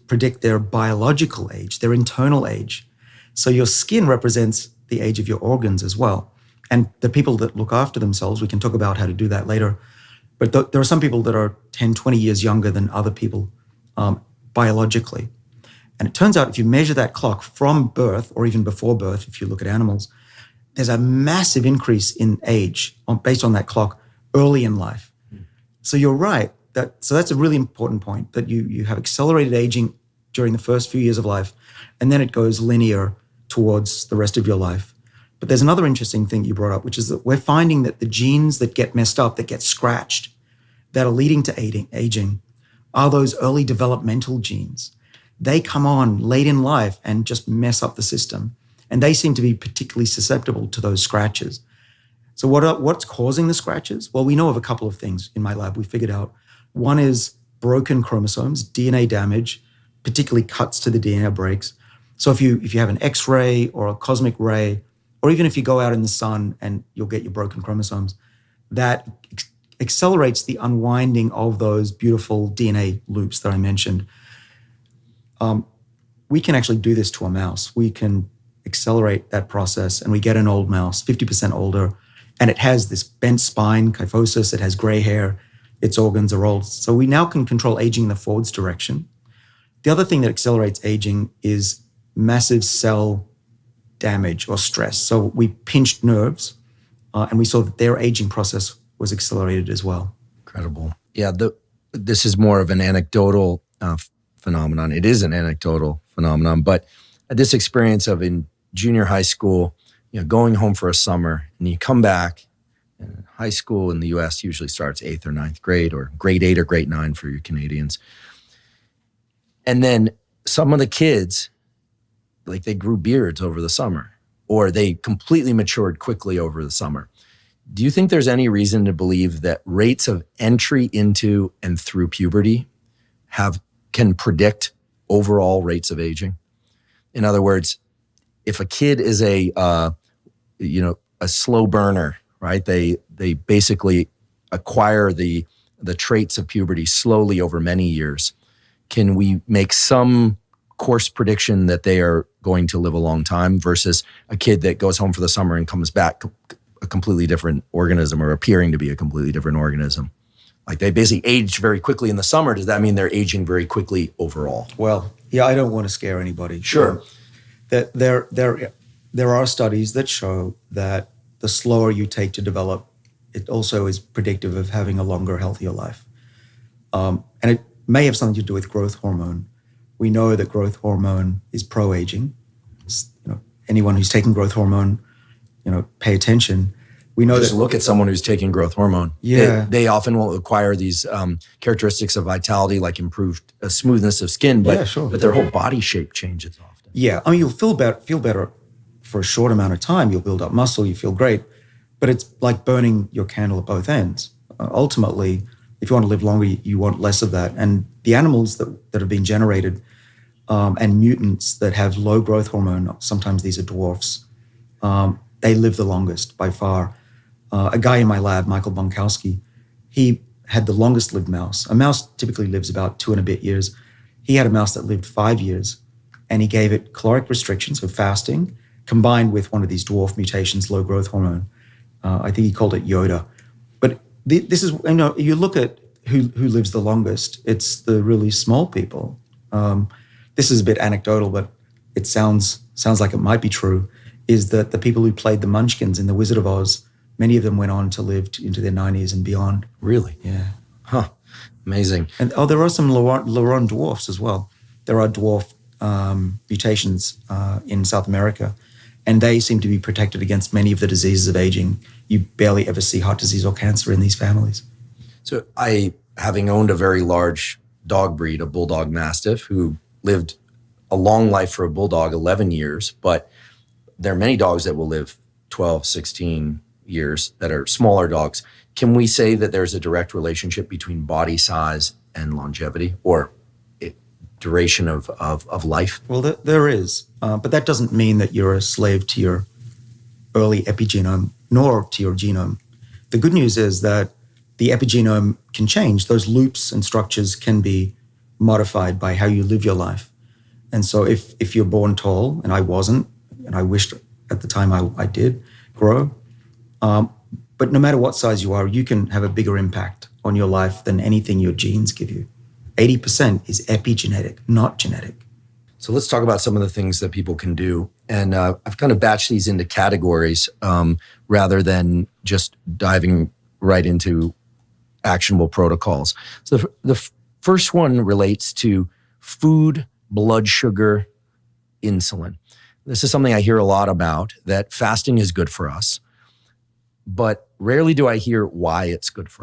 predict their biological age, their internal age. So your skin represents the age of your organs as well. And the people that look after themselves, we can talk about how to do that later. But there are some people that are 10, 20 years younger than other people biologically. And it turns out if you measure that clock from birth or even before birth, if you look at animals, there's a massive increase in age based on that clock early in life. So you're right. So that's a really important point, that you have accelerated aging during the first few years of life, and then it goes linear towards the rest of your life. But there's another interesting thing you brought up, which is that we're finding that the genes that get messed up, that get scratched, that are leading to aging, are those early developmental genes. They come on late in life and just mess up the system. And they seem to be particularly susceptible to those scratches. So what's causing the scratches? Well, we know of a couple of things in my lab we figured out. One is broken chromosomes, DNA damage, particularly cuts to the DNA breaks. So if you have an X-ray or a cosmic ray, or even if you go out in the sun and you'll get your broken chromosomes, that accelerates the unwinding of those beautiful DNA loops that I mentioned. We can actually do this to a mouse. We can accelerate that process, and we get an old mouse, 50% older, and it has this bent spine, kyphosis, it has gray hair, its organs are old. So we now can control aging in the forwards direction. The other thing that accelerates aging is massive cell damage or stress. So we pinched nerves, and we saw that their aging process was accelerated as well. Incredible. Yeah, this is more of an anecdotal phenomenon. It is an anecdotal phenomenon, but this experience of in junior high school, going home for a summer, and you come back, and high school in the US usually starts 8th or 9th grade, or grade 8 or grade 9 for you Canadians. And then some of the kids, like they grew beards over the summer, or they completely matured quickly over the summer. Do you think there's any reason to believe that rates of entry into and through puberty can predict overall rates of aging? In other words, if a kid is a slow burner, right? They basically acquire the traits of puberty slowly over many years. Can we make some course prediction that they are going to live a long time versus a kid that goes home for the summer and comes back a completely different organism, or appearing to be a completely different organism? Like they basically age very quickly in the summer. Does that mean they're aging very quickly overall? Well, yeah, I don't want to scare anybody. Sure. That there are studies that show that the slower you take to develop, it also is predictive of having a longer, healthier life. And it may have something to do with growth hormone. We know that growth hormone is pro-aging. Anyone who's taking growth hormone, pay attention. We know Just look at someone who's taking growth hormone. Yeah. They often will acquire these characteristics of vitality, like improved smoothness of skin, but their whole body shape changes often. Yeah, I mean, you'll feel better for a short amount of time. You'll build up muscle, you feel great, but it's like burning your candle at both ends. Ultimately, if you want to live longer, you want less of that. And the animals that have been generated and mutants that have low growth hormone, sometimes these are dwarfs, they live the longest by far. A guy in my lab, Michael Bonkowski, he had the longest lived mouse. A mouse typically lives about 2 and a bit years. He had a mouse that lived 5 years, and he gave it caloric restriction, so fasting, combined with one of these dwarf mutations, low growth hormone. I think he called it Yoda. But this is, you look at who lives the longest, it's the really small people. This is a bit anecdotal, but it sounds like it might be true, is that the people who played the Munchkins in The Wizard of Oz, many of them went on to live into their 90s and beyond. Really? Yeah. Huh. Amazing. And there are some Laurent dwarfs as well. There are dwarf mutations in South America, and they seem to be protected against many of the diseases of aging. You barely ever see heart disease or cancer in these families. So having owned a very large dog breed, a bulldog mastiff, who lived a long life for a bulldog, 11 years, but there are many dogs that will live 12, 16 years that are smaller dogs. Can we say that there's a direct relationship between body size and longevity, or duration of life? Well, there is, but that doesn't mean that you're a slave to your early epigenome, nor to your genome. The good news is that the epigenome can change. Those loops and structures can be modified by how you live your life. And so if you're born tall, and I wasn't, and I wished at the time I did grow, but no matter what size you are, you can have a bigger impact on your life than anything your genes give you. 80% is epigenetic, not genetic. So let's talk about some of the things that people can do. And I've kind of batched these into categories rather than just diving right into actionable protocols. So the first one relates to food, blood sugar, insulin. This is something I hear a lot about, that fasting is good for us, but rarely do I hear why it's good for us.